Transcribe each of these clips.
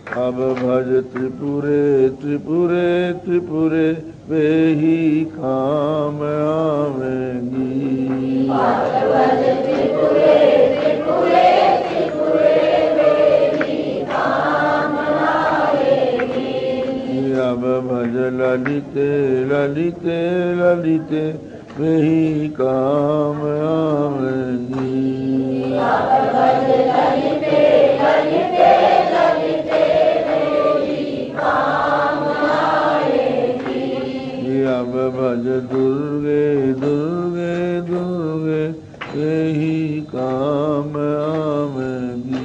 अब भज त्रिपुरे त्रिपुरे त्रिपुरे वे ही काम आवेंगी। अब भज ललिते ललिते ललिते वे ही काम आवेंगी। अब भज दुर्गे दुर्गे दुर्गे वे ही काम आवेंगी।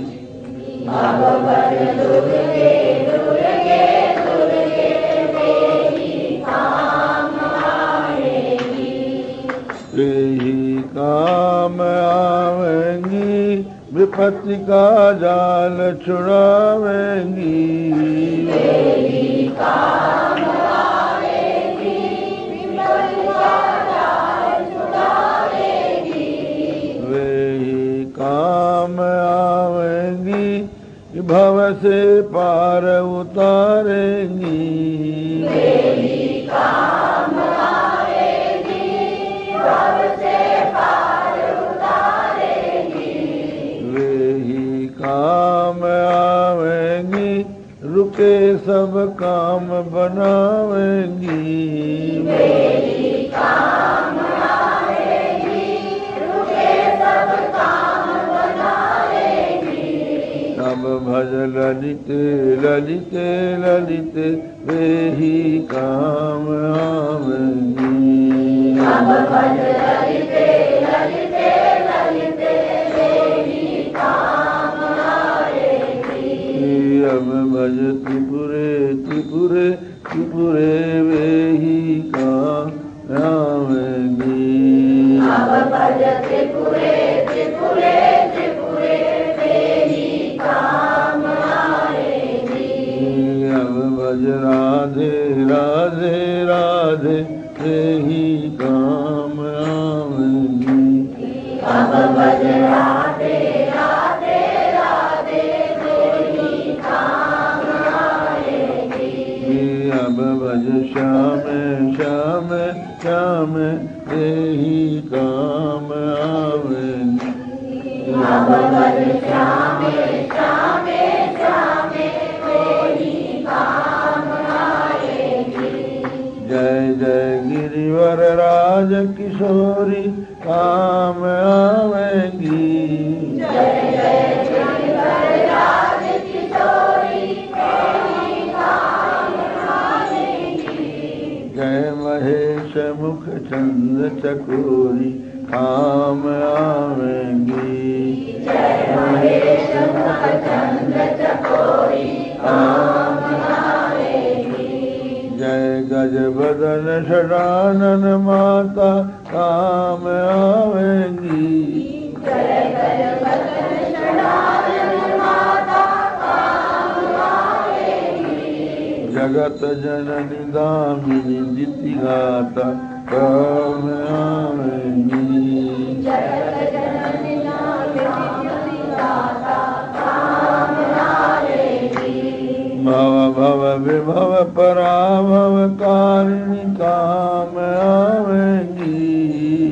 अब भज दुर्गे दुर्गे दुर्गे वे ही काम आवेंगी। वे ही काम आवेंगी, विपत्ति का जाल छुड़ावेंगी। वे ही काम आवेंगी, विपत्ति का जाल छुड़ावेंगी। वे ही काम आवेंगी, भव से पार उतारेंगी। वे ही काम आवेंगी, भव से पार उतारेंगी। वे ही काम आवेंगी, रुके सब काम बनावेंगी। वे ही काम आवेंगी, रुके सब काम बनावेंगी। अब भज ललिते ललिते ललिते वे ही काम आवेंगी। अब भज ललिते ललिते ललिते वे ही काम आवेंगी। अब भज त्रिपुरे त्रिपुरे त्रिपुरे वे ही काम आवेंगी। अब भज त्रिपुरे त्रिपुरे त्रिपुरे वे ही काम आवेंगी। अब भज राधे राधे राधे वे ही काम आवेंगी। अब भज राधे राधे राधे वे ही काम आवेंगी। अब भज श्याम श्याम श्याम वे ही काम आवेंगी। अब भज श्याम श्याम श्याम वे ही काम आवेंगी। जय जय गिरिवर राज किशोरी काम आवेंगी। जय जय गिरिवर राज किशोरी काम आवेंगी। जय महेश मुख चंद चकोरी काम आवेंगी। जय महेश मुख चंद चकोरी काम आवेंगी। जय गज बदन षडानन माता काम आवेंगी। जय गज बदन षडानन माता काम आवेंगी। जगत जननी दामिनी दितिघाता काम आवेंगी। जगत जननी दामिनी दितिघाता काम आवेंगी। भव भव विभव पराभव कारिणी काम आवेंगी।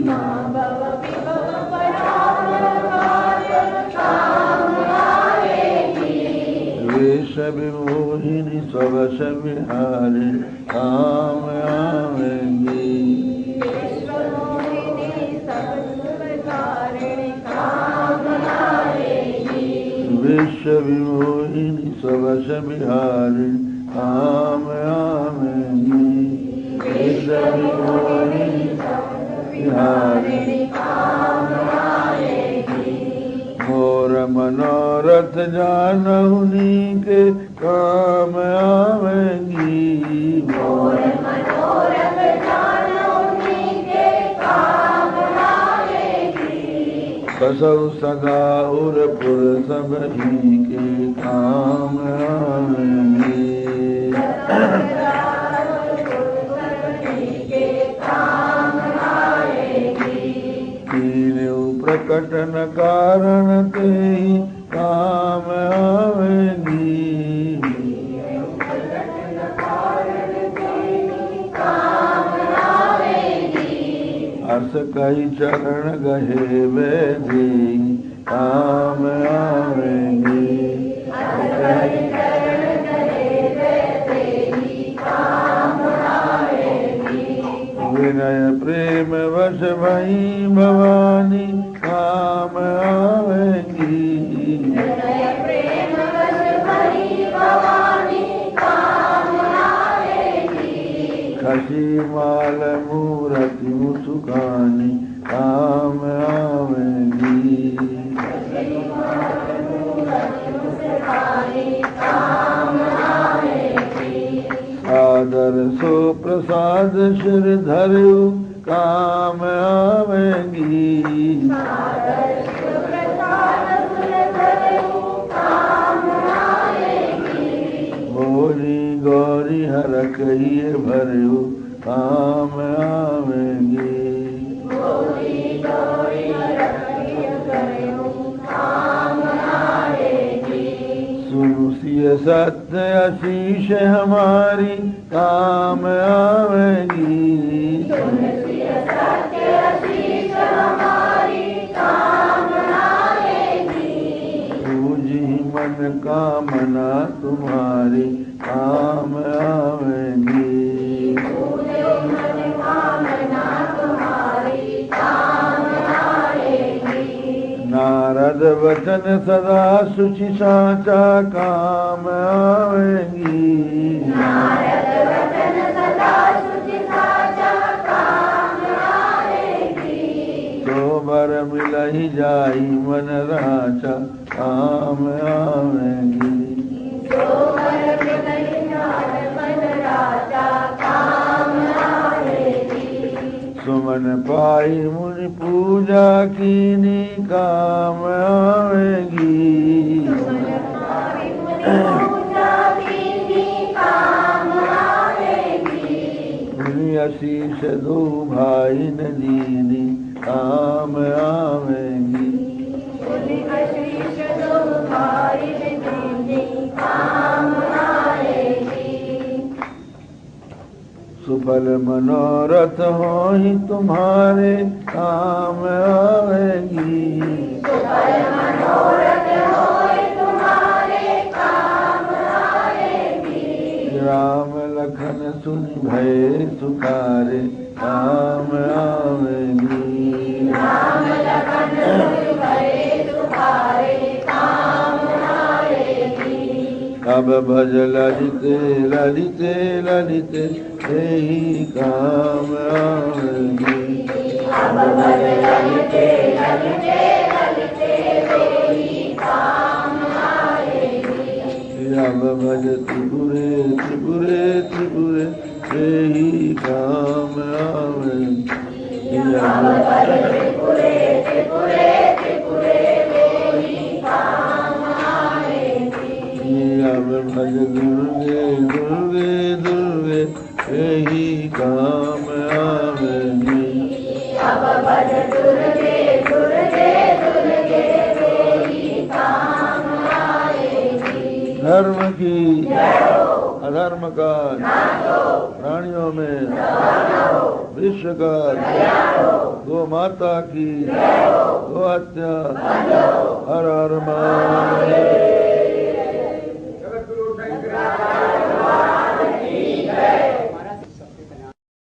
भव विभव पराभव कारिणी काम आवेंगी। वेश विमोहिनी स्ववश विहारिणी काम आवेंगी। वेश विमोहिनी स्ववश विहारिणी काम आवेंगी। विश्व विमोहिनी स्ववश विहारिणी काम आवेंगी। विश्व विमोहिनी विहारिणी काम आवेंगी। मोर मनोरथ जानहुनी के काम आवेंगी। मोर मनोरथ जानहुनी के काम आवेंगी। कसौ सदा उरपुर सबही के काम आवेंगी। प्रकटन कारण ते काम आवेंगी। कई चरण गहे वे दी काम आवेंगी। विनय प्रेम वश भई भवानी काम आवेंगी। खसी माल मूरति मुसुकानी काम आवेंगी। सादर सो प्रसाद सिर धरु काम आवेंगी। बोली गौरी हर कहिए भरु काम आवेंगी। सुनुसिय सत्य आशीष हमारी काम आवेंगी। पूजी मन कामना तुम्हारी काम आवेंगी। नारद वचन सदा सुचि साचा काम आवेंगी। तो बर मिलहि जाई मन राचा काम आवेंगी। सुमन पाई मुनि पूजा कीनी काम आवेंगी। मुनि आशीष दो भाई न दीनी काम आवेंगी। सुफल मनोरथ होहि तुम्हारे काम आवेंगी। राम लखन सुन भय सुखारे काम आवेंगी। अब भज ललिते ललिते ललिते यही काम आवेंगी। अब भज त्रिपुरे त्रिपुरे त्रिपुरे यही काम आवेंगी। अब भज दुर्गे दुर्गे दुर्गे यही काम आवेंगी। धर्म की अधर्म का प्राणियों में विश्व का गो माता की गो हत्या हर हर महादेव।